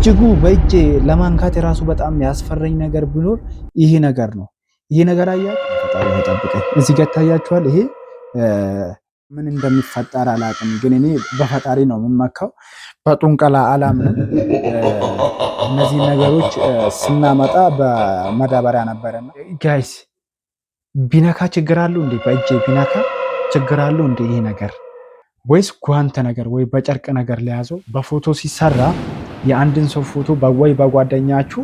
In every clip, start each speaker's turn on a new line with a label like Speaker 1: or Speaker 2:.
Speaker 1: በእጅጉ በእጄ ለማንካት የራሱ በጣም ያስፈረኝ ነገር ቢኖር ይሄ ነገር ነው። ይሄ ነገር አያችሁ፣ ፈጣሪ ይጠብቀኝ። እዚህ ጋር ታያችኋል። ይሄ ምን እንደሚፈጠር አላውቅም፣ ግን እኔ በፈጣሪ ነው የምመካው። በጡንቀላ አላምንም። እነዚህ ነገሮች ስናመጣ በመዳበሪያ ነበረና ጋይስ ቢነካ ችግር አለው እንዴ? በእጄ ቢነካ ችግር አለው እንዴ? ይሄ ነገር ወይስ ጓንት ነገር ወይ በጨርቅ ነገር ለያዘው? በፎቶ ሲሰራ የአንድን ሰው ፎቶ ወይ በጓደኛችሁ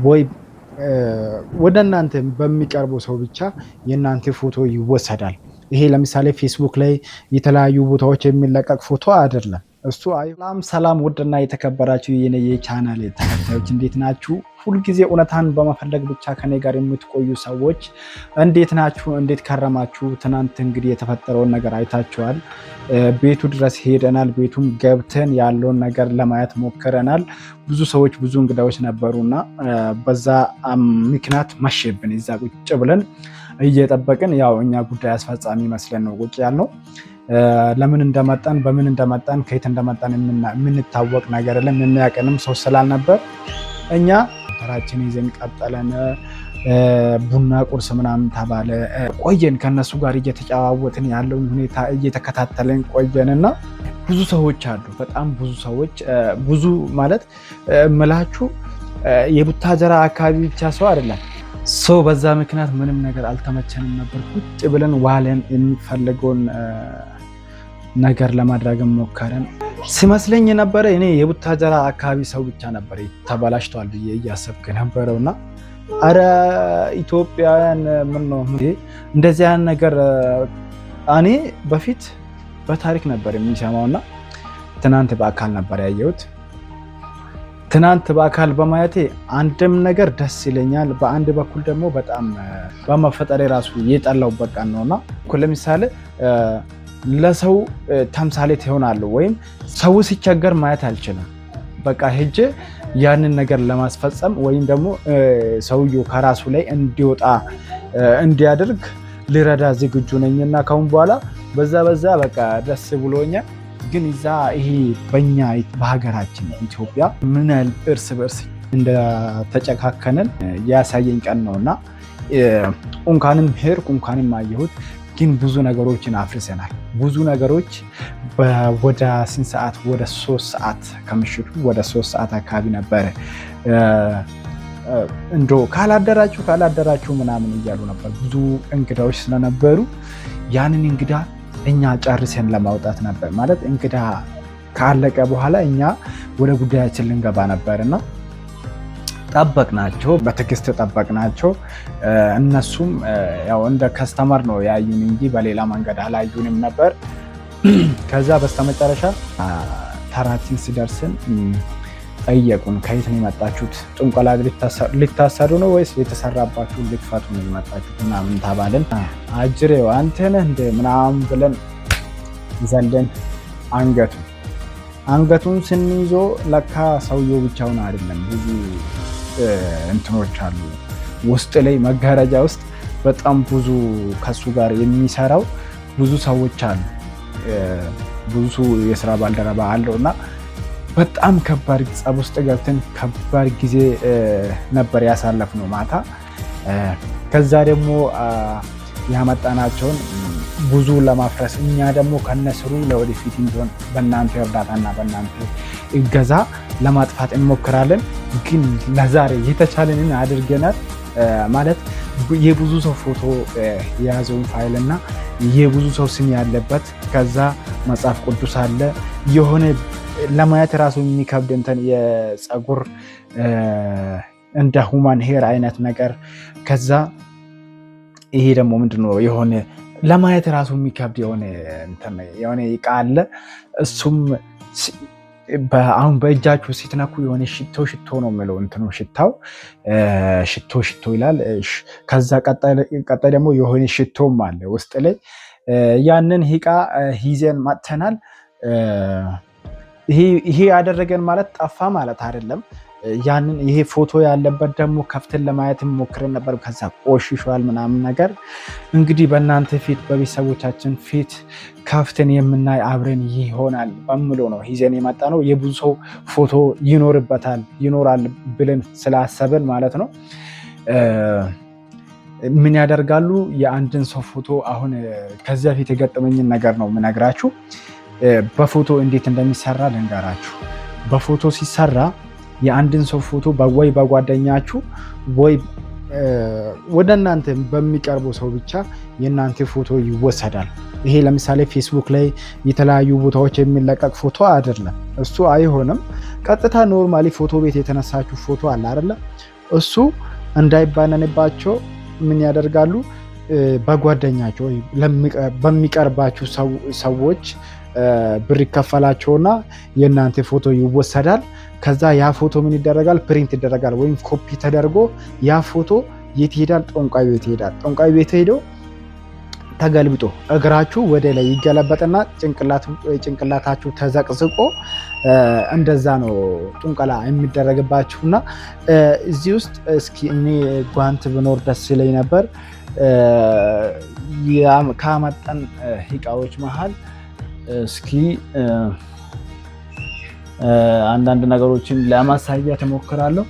Speaker 1: ወይ ወደ እናንተ በሚቀርቡ ሰው ብቻ የእናንተ ፎቶ ይወሰዳል። ይሄ ለምሳሌ ፌስቡክ ላይ የተለያዩ ቦታዎች የሚለቀቅ ፎቶ አይደለም። እሱ ሰላም ውድና የተከበራችሁ የኔ የቻናል ተከታዮች እንዴት ናችሁ? ሁልጊዜ እውነታን በመፈለግ ብቻ ከኔ ጋር የምትቆዩ ሰዎች እንዴት ናችሁ? እንዴት ከረማችሁ? ትናንት እንግዲህ የተፈጠረውን ነገር አይታችኋል። ቤቱ ድረስ ሄደናል። ቤቱም ገብተን ያለውን ነገር ለማየት ሞክረናል። ብዙ ሰዎች ብዙ እንግዳዎች ነበሩና በዛ ምክንያት መሸብን። እዛ ቁጭ ብለን እየጠበቅን ያው እኛ ጉዳይ አስፈጻሚ መስለን ነው ቁጭ ያልነው። ለምን እንደመጣን በምን እንደመጣን ከየት እንደመጣን የምንታወቅ ነገር የለም። የሚያውቀንም ሰው ስላልነበር እኛ ተራችን ይዘን ቀጠለን። ቡና ቁርስ ምናምን ተባለ። ቆየን ከነሱ ጋር እየተጨዋወትን ያለውን ሁኔታ እየተከታተለን ቆየንና ብዙ ሰዎች አሉ። በጣም ብዙ ሰዎች ብዙ ማለት ምላችሁ የቡታጀራ አካባቢ ብቻ ሰው አይደለም። ሰው በዛ ምክንያት ምንም ነገር አልተመቸንም ነበር። ቁጭ ብለን ዋለን። የሚፈልገውን ነገር ለማድረግ ሞከረን። ሲመስለኝ የነበረ እኔ የቡታጀራ አካባቢ ሰው ብቻ ነበር ተበላሽተዋል ብዬ እያሰብክ ነበረውና አረ ኢትዮጵያውያን ምን ነው እንደዚህ አይነት ነገር እኔ በፊት በታሪክ ነበር የሚሰማውና ትናንት በአካል ነበር ያየሁት። ትናንት በአካል በማየቴ አንድም ነገር ደስ ይለኛል፣ በአንድ በኩል ደግሞ በጣም በመፈጠሬ ራሱ የጠላሁበት ቀን ነውና ለምሳሌ ለሰው ተምሳሌት ይሆናሉ ወይም ሰው ሲቸገር ማየት አልችልም። በቃ ሄጄ ያንን ነገር ለማስፈጸም ወይም ደግሞ ሰውየው ከራሱ ላይ እንዲወጣ እንዲያደርግ ልረዳ ዝግጁ ነኝና ካሁን በኋላ በዛ በቃ ደስ ብሎኛል። ግን እዛ ይሄ በእኛ በሀገራችን ኢትዮጵያ ምን ያህል እርስ በርስ እንደተጨካከንን ያሳየኝ ቀን ነውና እንኳንም ሄድኩ እንኳንም አየሁት። ግን ብዙ ነገሮችን አፍርሰናል። ብዙ ነገሮች ወደ ስንት ሰዓት ወደ 3 ሰዓት ከምሽቱ ወደ 3 ሰዓት አካባቢ ነበረ እንዶ ካላደራችሁ ምናምን እያሉ ነበር። ብዙ እንግዳዎች ስለነበሩ ያንን እንግዳ እኛ ጨርሰን ለማውጣት ነበር ማለት እንግዳ ካለቀ በኋላ እኛ ወደ ጉዳያችን ልንገባ ነበርና ጠበቅናቸው፣ በትዕግስት ጠበቅናቸው። እነሱም ያው እንደ ከስተመር ነው ያዩን እንጂ በሌላ መንገድ አላዩንም ነበር። ከዛ በስተመጨረሻ ተራችን ሲደርስን ጠየቁን። ከየት ነው የመጣችሁት? ጥንቆላ ሊታሰሩ ነው ወይስ የተሰራባችሁ ልትፈቱ ነው የመጣችሁት ምናምን ተባልን። አጅሬው አንተ ነህ እንደ ምናምን ብለን ዘለን አንገቱን ስንይዞ ለካ ሰውየው ብቻውን አይደለም፣ ብዙ እንትኖች አሉ ውስጥ ላይ መጋረጃ ውስጥ በጣም ብዙ ከሱ ጋር የሚሰራው ብዙ ሰዎች አሉ። ብዙ የስራ ባልደረባ አለውና በጣም ከባድ ጸብ ውስጥ ገብተን ከባድ ጊዜ ነበር ያሳለፍነው ማታ። ከዛ ደግሞ ያመጣናቸውን ብዙ ለማፍረስ እኛ ደግሞ ከነስሩ ለወደፊት እንዲሆን በእናንተ እርዳታና በእናንተ እገዛ ለማጥፋት እንሞክራለን። ግን ለዛሬ የተቻለንን አድርገናል። ማለት የብዙ ሰው ፎቶ የያዘውን ፋይል እና የብዙ ሰው ስም ያለበት ከዛ መጽሐፍ ቅዱስ አለ የሆነ ለማየት ራሱ የሚከብድ እንትን የፀጉር እንደ ሁማን ሄር አይነት ነገር። ከዛ ይሄ ደግሞ ምንድነው የሆነ ለማየት ራሱ የሚከብድ የሆነ ዕቃ አለ። እሱም አሁን በእጃችሁ ሲትነኩ የሆነ ሽቶ ነው የሚለው እንትኑ ሽታው ሽቶ ይላል። ከዛ ቀጣይ ደግሞ የሆነ ሽቶም አለ ውስጥ ላይ። ያንን ዕቃ ይዘን መጥተናል። ይሄ ያደረገን ማለት ጠፋ ማለት አይደለም። ያንን ይሄ ፎቶ ያለበት ደግሞ ከፍተን ለማየት ሞክረን ነበር። ከዛ ቆሽሿል ምናምን ነገር እንግዲህ በእናንተ ፊት በቤተሰቦቻችን ፊት ከፍተን የምናይ አብረን ይሆናል በምሎ ነው ይዘን የመጣ ነው። የብዙ ሰው ፎቶ ይኖራል ብለን ስላሰብን ማለት ነው። ምን ያደርጋሉ? የአንድን ሰው ፎቶ አሁን ከዚህ በፊት የገጠመኝን ነገር ነው የምነግራችሁ። በፎቶ እንዴት እንደሚሰራ ልንገራችሁ። በፎቶ ሲሰራ የአንድን ሰው ፎቶ ወይ በጓደኛችሁ ወይ ወደ እናንተ በሚቀርበው ሰው ብቻ የእናንተ ፎቶ ይወሰዳል። ይሄ ለምሳሌ ፌስቡክ ላይ የተለያዩ ቦታዎች የሚለቀቅ ፎቶ አይደለም፣ እሱ አይሆንም። ቀጥታ ኖርማሊ ፎቶ ቤት የተነሳችሁ ፎቶ አለ አይደለ? እሱ እንዳይባነንባቸው ምን ያደርጋሉ? በጓደኛቸው ወይ በሚቀርባችሁ ሰዎች ብር ይከፈላቸውና የእናንተ ፎቶ ይወሰዳል። ከዛ ያ ፎቶ ምን ይደረጋል? ፕሪንት ይደረጋል ወይም ኮፒ ተደርጎ ያ ፎቶ የት ይሄዳል? ጠንቋይ ቤት ይሄዳል። ጠንቋይ ቤት ሄዶ ተገልብጦ እግራችሁ ወደ ላይ ይገለበጥና ጭንቅላታችሁ ተዘቅዝቆ እንደዛ ነው ጥንቆላ የሚደረግባችሁና እዚህ ውስጥ እስኪ እኔ ጓንት ብኖር ደስ ይለኝ ነበር። ካመጣን እቃዎች መሀል እስኪ አንዳንድ ነገሮችን ለማሳያት እሞክራለሁ።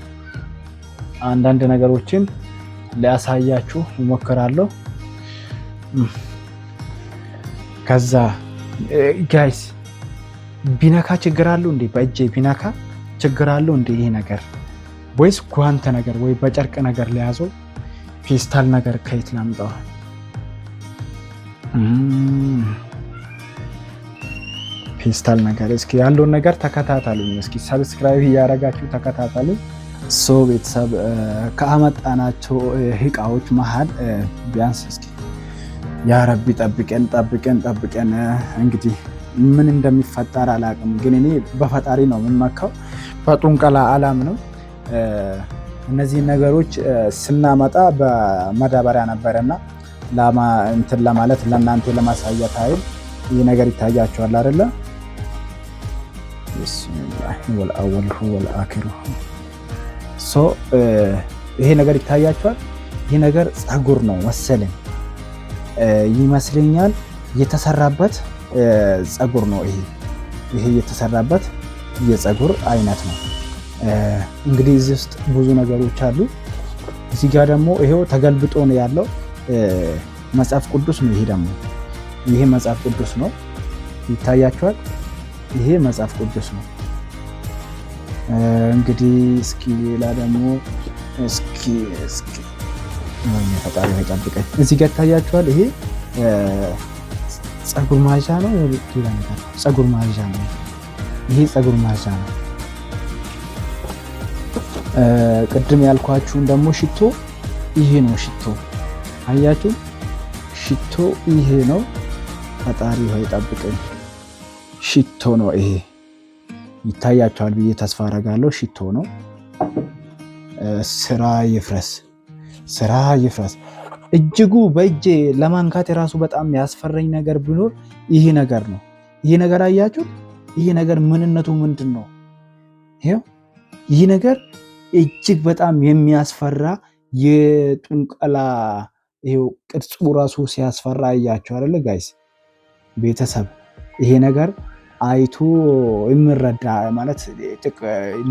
Speaker 1: አንዳንድ ነገሮችን ሊያሳያችሁ እሞክራለሁ። ከዛ ጋይስ ቢነካ ችግር አለው እንዴ? በእጄ ቢነካ ችግር አለው እንዴ? ይሄ ነገር ወይስ ጓንት ነገር ወይ በጨርቅ ነገር ሊያዘው ፌስታል ነገር ከየት ላምጣው? ፌስታል ነገር እስኪ ያለውን ነገር ተከታተሉኝ። እስኪ ሰብስክራይብ እያደረጋችሁ ተከታተሉኝ። ቤተሰብ ከአመጣናቸው እቃዎች መሀል ቢያንስ እስኪ ያ ረቢ ጠብቀን እንግዲህ ምን እንደሚፈጠር አላውቅም፣ ግን እኔ በፈጣሪ ነው የምመካው። በጥንቆላ አላምንም። እነዚህ ነገሮች ስናመጣ በመዳበሪያ ነበረና እንትን ለማለት ለእናንተ ለማሳየት አይደል? ይህ ነገር ይታያቸዋል አይደለ? ቢስሚላህ ወልአወል ወልአኺሩ ይሄ ነገር ይታያቸዋል። ይህ ነገር ፀጉር ነው መሰለኝ ይመስለኛል። የተሰራበት ፀጉር ነው ይሄ የተሰራበት የፀጉር አይነት ነው። እንግዲህ እዚህ ውስጥ ብዙ ነገሮች አሉ። እዚህ ጋር ደግሞ ይሄው ተገልብጦ ነው ያለው። መጽሐፍ ቅዱስ ነው ይሄ መጽሐፍ ቅዱስ ነው። ይታያቸዋል። ይሄ መጽሐፍ ቅዱስ ነው። እንግዲህ እስኪ ሌላ ደግሞ እስኪ ፈጣሪ ይጠብቀኝ። እዚህ ጋር ይታያቸዋል። ይሄ ፀጉር ማዣ ነው። ሌላ ነገር ፀጉር ማዣ ነው። ይሄ ፀጉር ማዣ ነው። ቅድም ያልኳችሁን ደግሞ ሽቶ ይሄ ነው። ሽቶ አያችሁ፣ ሽቶ ይሄ ነው። ፈጣሪ ሆይ ጠብቀኝ። ሽቶ ነው ይሄ። ይታያቸዋል ብዬ ተስፋ አደርጋለሁ። ሽቶ ነው። ስራ ይፍረስ። እጅጉ በእጄ ለማንካት የራሱ በጣም ያስፈረኝ ነገር ቢኖር ይሄ ነገር ነው። ይሄ ነገር አያችሁ፣ ይሄ ነገር ምንነቱ ምንድን ነው? ይሄ ነገር እጅግ በጣም የሚያስፈራ የጥንቆላ ቅርጹ ራሱ ሲያስፈራ አያችሁ አይደለ ጋይስ? ቤተሰብ ይሄ ነገር አይቶ የሚረዳ ማለት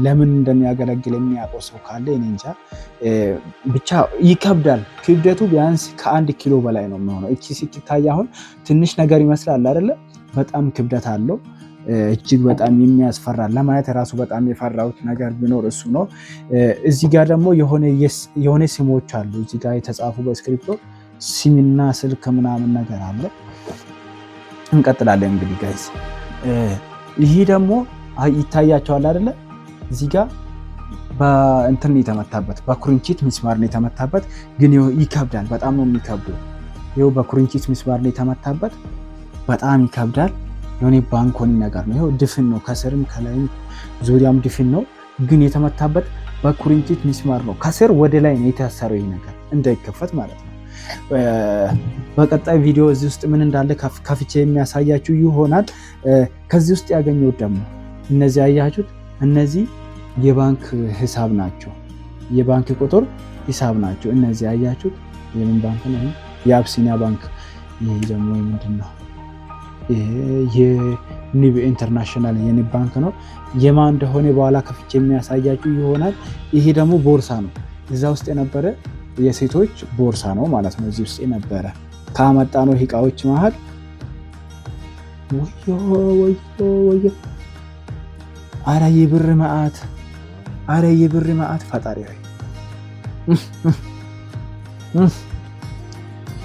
Speaker 1: ለምን እንደሚያገለግል የሚያውቀው ሰው ካለ እኔ እንጃ። ብቻ ይከብዳል። ክብደቱ ቢያንስ ከ1 ኪሎ በላይ ነው የሚሆነው። እቺ ሲታይ አሁን ትንሽ ነገር ይመስላል አይደለ? በጣም ክብደት አለው። እጅግ በጣም የሚያስፈራ ለማየት ራሱ በጣም የፈራሁት ነገር ቢኖር እሱ ነው። እዚህ ጋር ደግሞ የሆነ ስሞች አሉ። እዚህ ጋር የተጻፉ በስክሪፕቶ ስምና ስልክ ምናምን ነገር አለ። እንቀጥላለን እንግዲህ ጋይስ። ይሄ ደግሞ ይታያቸዋል አይደለ? እዚህ ጋር በእንትን የተመታበት በኩርንቺት ሚስማር ነው የተመታበት። ግን ይከብዳል፣ በጣም ነው የሚከብደው። ይኸው በኩርንቺት ሚስማር ነው የተመታበት፣ በጣም ይከብዳል። የሆነ ባንኮኒ ነገር ነው። ይኸው ድፍን ነው፣ ከስርም ከላይም ዙሪያም ድፍን ነው። ግን የተመታበት በኩርንቺት ሚስማር ነው። ከስር ወደ ላይ ነው የታሰረው ይሄ ነገር እንዳይከፈት ማለት ነው። በቀጣይ ቪዲዮ እዚህ ውስጥ ምን እንዳለ ከፍቼ የሚያሳያችሁ ይሆናል። ከዚህ ውስጥ ያገኘሁት ደግሞ እነዚህ አያችሁት? እነዚህ የባንክ ሂሳብ ናቸው። የባንክ ቁጥር ሂሳብ ናቸው። እነዚህ አያችሁት? የምን ባንክ ነው? የአብሲኒያ ባንክ። ይሄ ደግሞ ምንድን ነው? የኒብ ኢንተርናሽናል የኒብ ባንክ ነው። የማን እንደሆነ በኋላ ከፍቼ የሚያሳያችሁ ይሆናል። ይሄ ደግሞ ቦርሳ ነው። እዛ ውስጥ የነበረ የሴቶች ቦርሳ ነው ማለት ነው። እዚህ ውስጥ የነበረ ካመጣ ነው እቃዎች መሀል ወዮ አረ የብር መዓት፣ አረ የብር መዓት ፈጣሪ ሆይ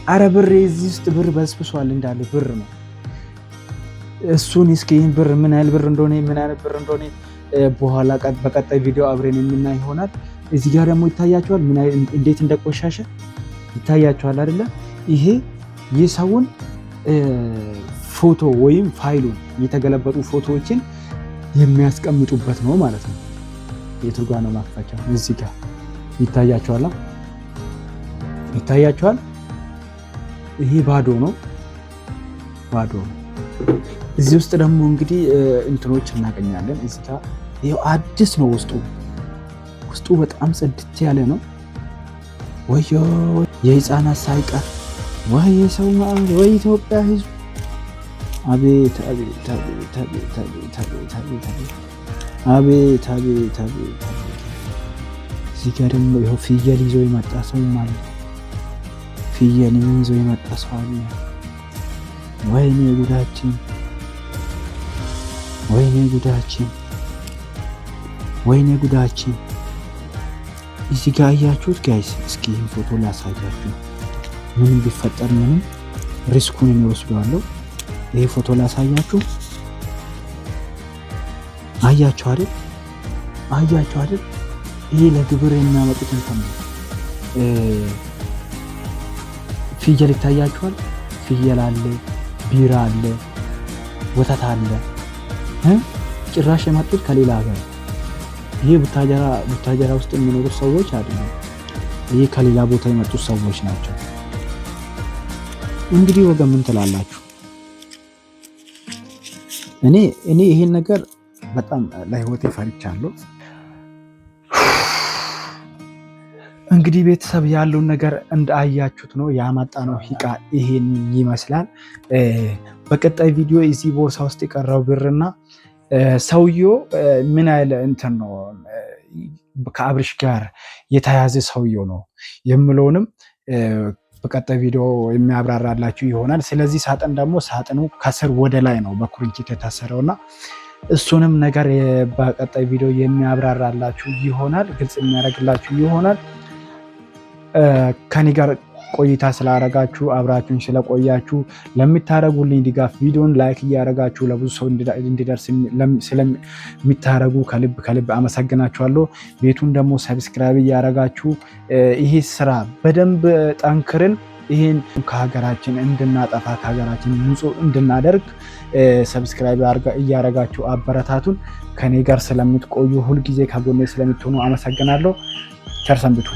Speaker 1: አረ ብር እዚህ ውስጥ ብር በስብሷል እንዳለ ብር ነው። እሱን እስኪ ይህን ብር ምን ያህል ብር እንደሆነ ምን ያህል ብር እንደሆነ በኋላ በቀጣይ ቪዲዮ አብረን የምናይ ይሆናል። እዚህ ጋር ደግሞ ይታያቸዋል ምን ያህል እንዴት እንደቆሻሸ ይታያቸዋል አይደለ? ይሄ የሰውን ፎቶ ወይም ፋይሉን የተገለበጡ ፎቶዎችን የሚያስቀምጡበት ነው ማለት ነው። የቱ ጋር ነው ማክፈቻው? እዚህ ጋር ይታያቸዋል። ይታያቸዋል። ይሄ ባዶ ነው፣ ባዶ ነው። እዚህ ውስጥ ደግሞ እንግዲህ እንትኖች እናገኛለን። እዚህ ጋር ይሄው አዲስ ነው ውስጡ በጣም ጽድት ያለ ነው። ወዮ የህፃናት ሳይቀር ወይ የሰው ማለት ወይ ኢትዮጵያ ህዝብ አቤት አቤት አቤት አቤት አቤት አቤት አቤት አቤት አቤት። እዚህ ጋር ደግሞ ይኸው ፍየል ይዞ የመጣ ሰው ማለት ፍየል ይዞ የመጣ ሰው አለ። ወይኔ ጉዳችን፣ ወይኔ ጉዳችን፣ ወይኔ ጉዳችን። እዚህ ጋር አያችሁት ጋይስ? እስኪ ይህን ፎቶ ላሳያችሁ። ምንም ቢፈጠር ምንም ሪስኩን የሚወስደዋለሁ። ይሄ ፎቶ ላሳያችሁ። አያችሁ አይደል? አያችሁ አይደል? ይሄ ለግብር የሚያመጡት እንትን ነው። ፍየል ይታያችኋል። ፍየል አለ፣ ቢራ አለ፣ ወተት አለ። ጭራሽ የመጡት ከሌላ ሀገር። ይሄ ቡታጀራ ውስጥ የሚኖሩ ሰዎች አይደሉም። ይሄ ከሌላ ቦታ የመጡት ሰዎች ናቸው። እንግዲህ ወገን ምን ትላላችሁ? እኔ ይሄን ነገር በጣም ለህይወቴ ፈርቻለሁ። እንግዲህ ቤተሰብ ያለውን ነገር እንዳያችሁት ነው ያመጣነው እቃ ይሄን ይመስላል። በቀጣይ ቪዲዮ እዚህ ቦርሳ ውስጥ የቀረው ብርና ሰውየው ምን ያህል እንትን ነው ከአብርሽ ጋር የተያዘ ሰውየው ነው የምለውንም በቀጣይ ቪዲዮ የሚያብራራላችሁ ይሆናል። ስለዚህ ሳጥን ደግሞ ሳጥኑ ከስር ወደ ላይ ነው በኩርንችት የታሰረውና እሱንም ነገር በቀጣይ ቪዲዮ የሚያብራራላችሁ ይሆናል፣ ግልጽ የሚያደርግላችሁ ይሆናል። ከኔ ጋር ቆይታ ስላደረጋችሁ አብራችሁን ስለቆያችሁ ለምታደርጉልኝ ድጋፍ ቪዲዮን ላይክ እያደረጋችሁ ለብዙ ሰው እንዲደርስ ስለሚታደርጉ ከልብ አመሰግናችኋለሁ። ቤቱን ደግሞ ሰብስክራይብ እያደረጋችሁ ይሄ ስራ በደንብ ጠንክርን ይሄን ከሀገራችን እንድናጠፋ ከሀገራችን ንጹህ እንድናደርግ ሰብስክራይብ እያደረጋችሁ አበረታቱን። ከኔ ጋር ስለምትቆዩ ሁልጊዜ ከጎኔ ስለምትሆኑ አመሰግናለሁ። ቸር ሰንብቱ።